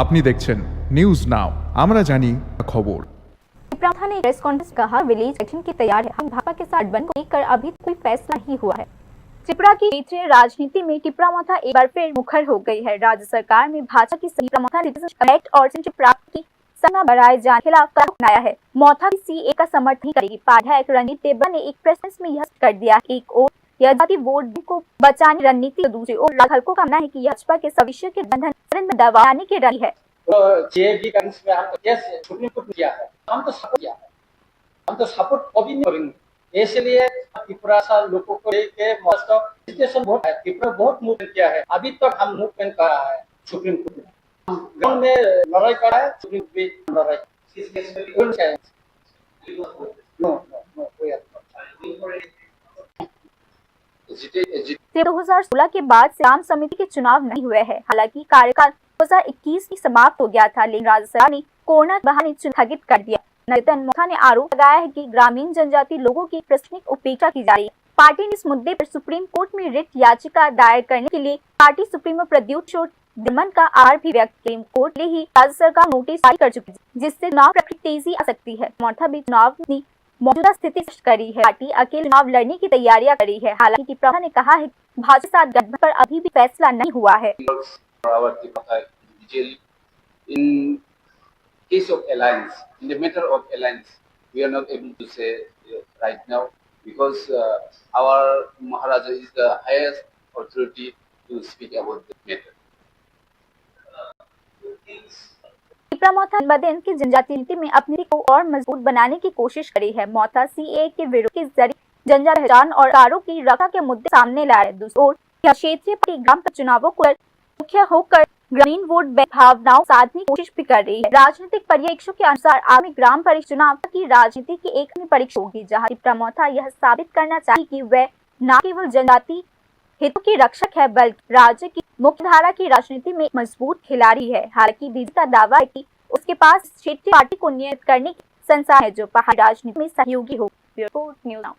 আপনি দেখছেন news now, আমরা জানি খবর। टिपरा ने प्रेस कॉन्फ्रेंस कहा विलेज इलेक्शन की तैयारी है, हम भाजपा के साथ गठबंधन को लेकर अभी कोई फैसला नहीं हुआ है। त्रिपुरा की क्षेत्रीय राजनीति में टिपरा माथा एक बार फिर मुखर हो गई है। राज्य सरकार में भाजपा की टिपरा माथा सिटीजनशिप एक्ट और सिटीजनशिप प्राप्त की सीमा बढ़ाए जाने के खिलाफ कदम उठाया है। मौथा की सीए का समर्थन करेगी। विधायक रणजीत देबरा ने एक प्रेस कॉन्फ्रेंस में यह कर दिया। एक और यह जाति वोट को बचाने रणनीति, दूसरी ओर हल्कों का मानना है कि भाजपा के भविष्य के बंधन में दबाने की रही है। तो जेबी का में हम केस सुप्रीम कोर्ट में किया है, हम तो सपोर्ट किया है, हम तो सपोर्ट कभी नहीं करेंगे। इसलिए त्रिपुरा सा लोगों को लेके सिचुएशन बहुत है, त्रिपुरा बहुत मूवमेंट किया है, अभी तक हम मूवमेंट कर रहा है सुप्रीम कोर्ट में, ग्राउंड में लड़ाई कर रहा है, सुप्रीम कोर्ट में लड़ाई। से 2016 के बाद से आम समिति के चुनाव नहीं हुए हैं। हालांकि कार्यकाल 2021 की समाप्त हो गया था, लेकिन राज्य सरकार ने कोरोना के बहाने स्थगित कर दिया। नरेंद्र मोदी ने आरोप लगाया है कि ग्रामीण जनजाति लोगों की प्रशासनिक उपेक्षा की जा रही है। पार्टी ने इस मुद्दे पर सुप्रीम कोर्ट में रिट याचिका दायर करने के लिए पार्टी सुप्रीमो प्रद्युत दिमन का आभार भी व्यक्त किया। कोर्ट ने ही राज्य सरकार नोटिस जारी कर चुकी है, जिससे चुनाव प्रक्रिया तेजी आ सकती है। मोर्चा भी चुनाव की मौजूदा स्थिति करी है। पार्टी अकेले चुनाव लड़ने की तैयारियां करी है। हालांकि टिपरा ने कहा है भाजपा के साथ गठबंधन पर अभी भी फैसला नहीं हुआ है। In case of alliance, in the matter of alliance, we are not able to say right now because our Maharaja is the highest authority to speak about the matter. Tipra मौथा दिन की जनजातीय नीति में अपनी को और मजबूत बनाने की कोशिश करी है। मौथा सीए के विरोध के जरिए जनजातीय पहचान और कारों की रक्षा के मुद्दे सामने लाए। दूसरी ओर यह क्षेत्रीय पार्टी ग्राम चुनावों को मुख्य होकर ग्रामीण वोट बैंक भावनाओं साधने की कोशिश भी कर रही है। राजनीतिक पर्यवेक्षकों के अनुसार आगामी ग्राम परिषद चुनाव की राजनीति की एक अन्य परीक्षा होगी, जहां टिपरा मौथा यह साबित करना चाहिए कि वह न केवल जनजाति हितों की रक्षक है, बल्कि राज्य की मुख्यधारा की राजनीति में मजबूत खिलाड़ी है। हालांकि बीजेपी का दावा है कि उसके पास क्षेत्रीय पार्टी को नियंत्रित करने की संसाधन है, जो पहाड़ी राजनीति में सहयोगी हो। Report news now.